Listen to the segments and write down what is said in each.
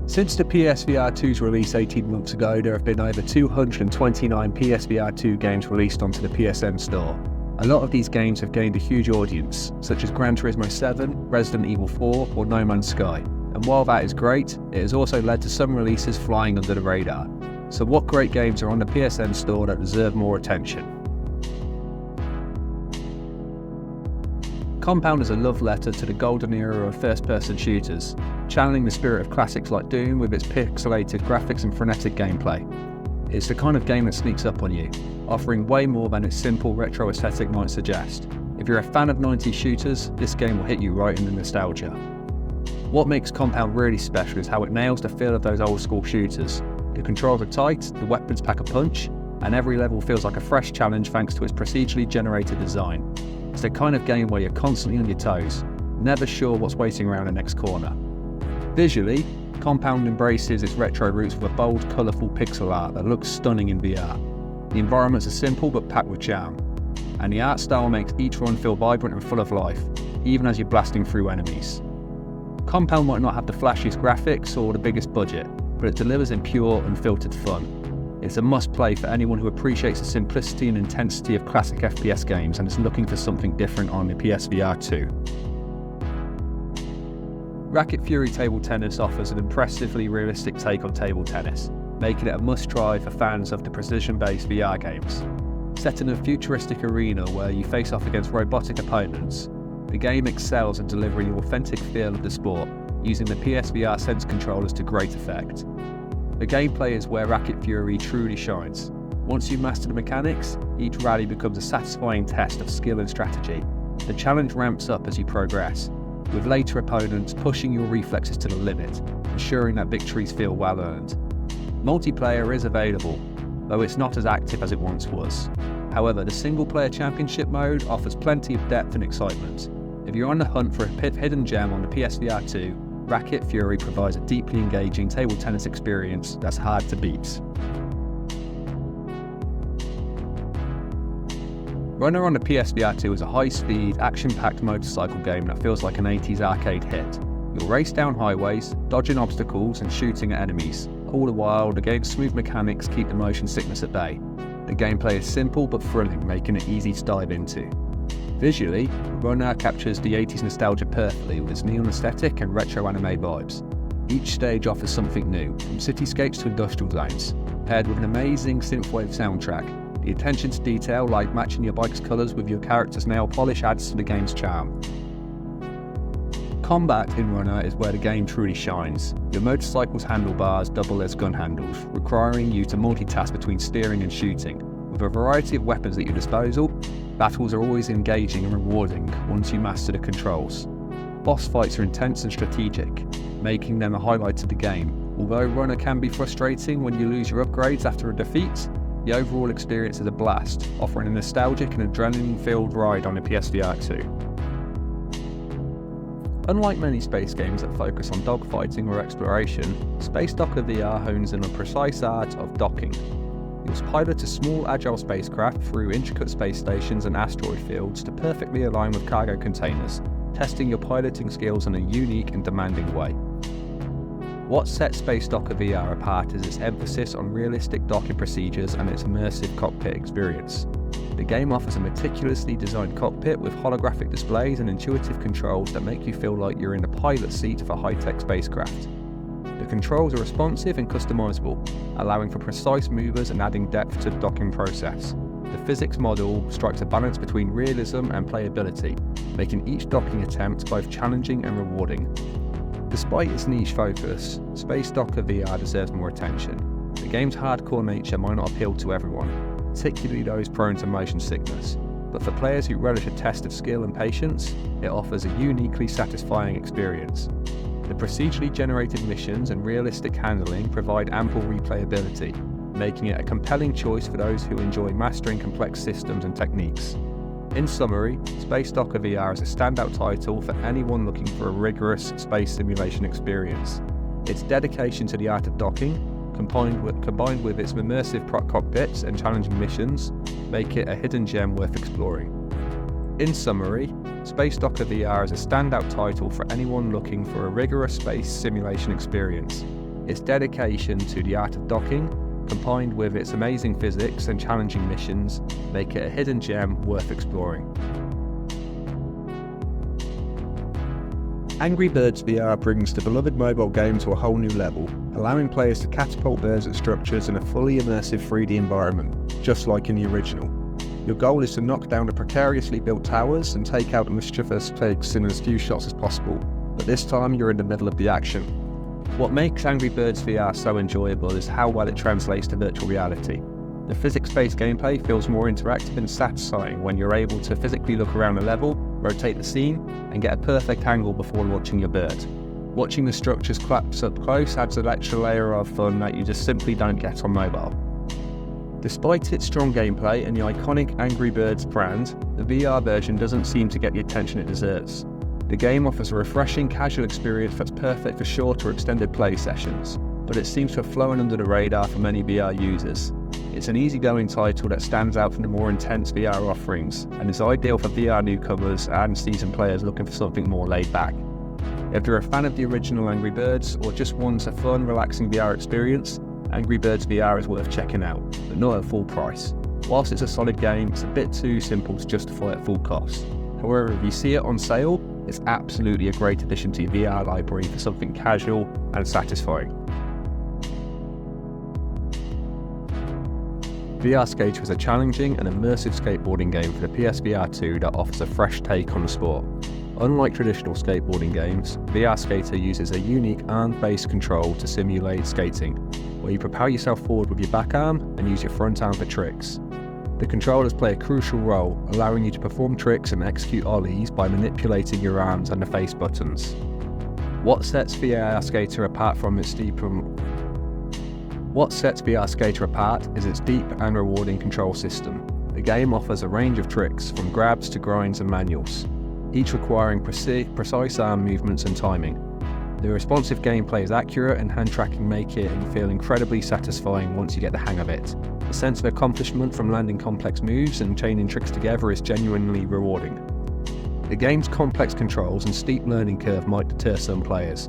Since the PSVR 2's release 18 months ago, there have been over 229 PSVR 2 games released onto the PSN Store. A lot of these games have gained a huge audience, such as Gran Turismo 7, Resident Evil 4 or No Man's Sky. And while that is great, it has also led to some releases flying under the radar. So what great games are on the PSN Store that deserve more attention? Compound is a love letter to the golden era of first-person shooters, channeling the spirit of classics like Doom with its pixelated graphics and frenetic gameplay. It's the kind of game that sneaks up on you, offering way more than its simple retro aesthetic might suggest. If you're a fan of 90s shooters, this game will hit you right in the nostalgia. What makes Compound really special is how it nails the feel of those old school shooters. The controls are tight, the weapons pack a punch, and every level feels like a fresh challenge thanks to its procedurally generated design. It's the kind of game where you're constantly on your toes, never sure what's waiting around the next corner. Visually, Compound embraces its retro roots with a bold, colourful pixel art that looks stunning in VR. The environments are simple but packed with charm, and the art style makes each run feel vibrant and full of life, even as you're blasting through enemies. Compound might not have the flashiest graphics or the biggest budget, but it delivers in pure, unfiltered fun. It's a must-play for anyone who appreciates the simplicity and intensity of classic FPS games and is looking for something different on the PSVR 2. Racket Fury Table Tennis offers an impressively realistic take on table tennis, making it a must-try for fans of the precision-based VR games. Set in a futuristic arena where you face off against robotic opponents, the game excels at delivering the authentic feel of the sport, using the PSVR Sense controllers to great effect. The gameplay is where Racket Fury truly shines. Once you've mastered the mechanics, each rally becomes a satisfying test of skill and strategy. The challenge ramps up as you progress, with later opponents pushing your reflexes to the limit, ensuring that victories feel well earned. Multiplayer is available, though it's not as active as it once was. However, the single-player championship mode offers plenty of depth and excitement. If you're on the hunt for a hidden gem on the PSVR 2, Racket Fury provides a deeply engaging table tennis experience that's hard to beat. Runner on the PSVR 2 is a high-speed, action-packed motorcycle game that feels like an 80s arcade hit. You'll race down highways, dodging obstacles and shooting at enemies. All the while, the game's smooth mechanics keep the motion sickness at bay. The gameplay is simple but thrilling, making it easy to dive into. Visually, Runner captures the 80s nostalgia perfectly with its neon aesthetic and retro anime vibes. Each stage offers something new, from cityscapes to industrial zones, paired with an amazing synthwave soundtrack. The attention to detail, like matching your bike's colours with your character's nail polish, adds to the game's charm. Combat in Runner is where the game truly shines. Your motorcycle's handlebars double as gun handles, requiring you to multitask between steering and shooting. With a variety of weapons at your disposal, battles are always engaging and rewarding once you master the controls. Boss fights are intense and strategic, making them a highlight of the game. Although Runner can be frustrating when you lose your upgrades after a defeat, the overall experience is a blast, offering a nostalgic and adrenaline-filled ride on the PSVR 2. Unlike many space games that focus on dogfighting or exploration, Space Docker VR hones in on the precise art of docking. You'll pilot a small, agile spacecraft through intricate space stations and asteroid fields to perfectly align with cargo containers, testing your piloting skills in a unique and demanding way. What sets Space Docker VR apart is its emphasis on realistic docking procedures and its immersive cockpit experience. The game offers a meticulously designed cockpit with holographic displays and intuitive controls that make you feel like you're in the pilot seat of a high-tech spacecraft. The controls are responsive and customizable, allowing for precise movers and adding depth to the docking process. The physics model strikes a balance between realism and playability, making each docking attempt both challenging and rewarding. Despite its niche focus, Space Docker VR deserves more attention. The game's hardcore nature might not appeal to everyone, particularly those prone to motion sickness, but for players who relish a test of skill and patience, it offers a uniquely satisfying experience. The procedurally generated missions and realistic handling provide ample replayability, making it a compelling choice for those who enjoy mastering complex systems and techniques. In summary, Space Docker VR is a standout title for anyone looking for a rigorous space simulation experience. Its dedication to the art of docking, combined with its immersive cockpits and challenging missions, make it a hidden gem worth exploring. In summary, Space Docker VR is a standout title for anyone looking for a rigorous space simulation experience. Its dedication to the art of docking, combined with its amazing physics and challenging missions, make it a hidden gem worth exploring. Angry Birds VR brings the beloved mobile game to a whole new level, allowing players to catapult birds at structures in a fully immersive 3D environment, just like in the original. Your goal is to knock down the precariously built towers and take out the mischievous pigs in as few shots as possible, but this time you're in the middle of the action. What makes Angry Birds VR so enjoyable is how well it translates to virtual reality. The physics-based gameplay feels more interactive and satisfying when you're able to physically look around a level, rotate the scene, and get a perfect angle before launching your bird. Watching the structures collapse up close adds an extra layer of fun that you just simply don't get on mobile. Despite its strong gameplay and the iconic Angry Birds brand, the VR version doesn't seem to get the attention it deserves. The game offers a refreshing casual experience that's perfect for short or extended play sessions, but it seems to have flown under the radar for many VR users. It's an easygoing title that stands out from the more intense VR offerings, and is ideal for VR newcomers and seasoned players looking for something more laid back. If you're a fan of the original Angry Birds, or just want a fun, relaxing VR experience, Angry Birds VR is worth checking out, but not at full price. Whilst it's a solid game, it's a bit too simple to justify at full cost. However, if you see it on sale, it's absolutely a great addition to your VR library for something casual and satisfying. VR Skater is a challenging and immersive skateboarding game for the PSVR 2 that offers a fresh take on the sport. Unlike traditional skateboarding games, VR Skater uses a unique arm-based control to simulate skating, where you propel yourself forward with your back arm and use your front arm for tricks. The controllers play a crucial role, allowing you to perform tricks and execute ollies by manipulating your arms and the face buttons. What sets VR Skater apart is its deep and rewarding control system. The game offers a range of tricks, from grabs to grinds and manuals, each requiring precise arm movements and timing. The responsive gameplay is accurate, and hand tracking make it feel incredibly satisfying once you get the hang of it. The sense of accomplishment from landing complex moves and chaining tricks together is genuinely rewarding. The game's complex controls and steep learning curve might deter some players,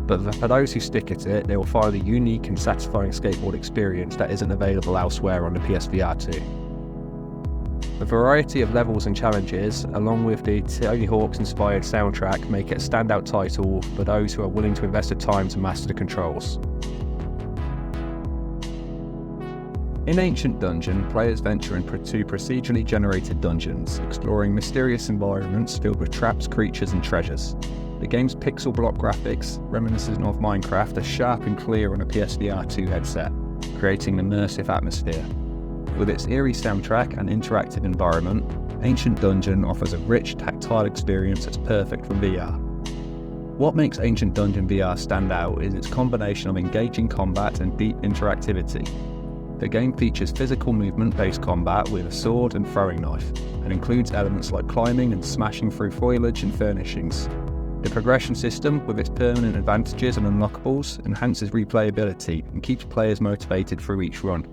but for those who stick at it, they will find a unique and satisfying skateboard experience that isn't available elsewhere on the PSVR 2. The variety of levels and challenges, along with the Tony Hawk's-inspired soundtrack, make it a standout title for those who are willing to invest the time to master the controls. In Ancient Dungeon, players venture into procedurally generated dungeons, exploring mysterious environments filled with traps, creatures and treasures. The game's pixel block graphics, reminiscent of Minecraft, are sharp and clear on a PSVR 2 headset, creating an immersive atmosphere. With its eerie soundtrack and interactive environment, Ancient Dungeon offers a rich, tactile experience that's perfect for VR. What makes Ancient Dungeon VR stand out is its combination of engaging combat and deep interactivity. The game features physical movement-based combat with a sword and throwing knife, and includes elements like climbing and smashing through foliage and furnishings. The progression system, with its permanent advantages and unlockables, enhances replayability and keeps players motivated through each run.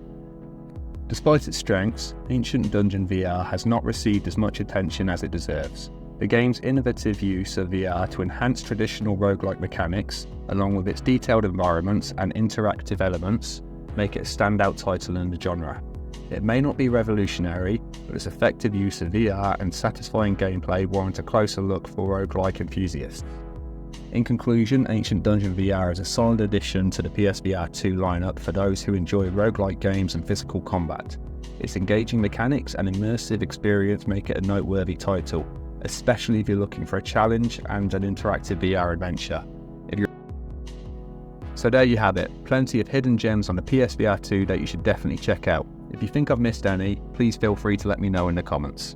Despite its strengths, Ancient Dungeon VR has not received as much attention as it deserves. The game's innovative use of VR to enhance traditional roguelike mechanics, along with its detailed environments and interactive elements, make it a standout title in the genre. It may not be revolutionary, but its effective use of VR and satisfying gameplay warrant a closer look for roguelike enthusiasts. In conclusion, Ancient Dungeon VR is a solid addition to the PSVR 2 lineup for those who enjoy roguelike games and physical combat. Its engaging mechanics and immersive experience make it a noteworthy title, especially if you're looking for a challenge and an interactive VR adventure. So there you have it, plenty of hidden gems on the PSVR 2 that you should definitely check out. If you think I've missed any, please feel free to let me know in the comments.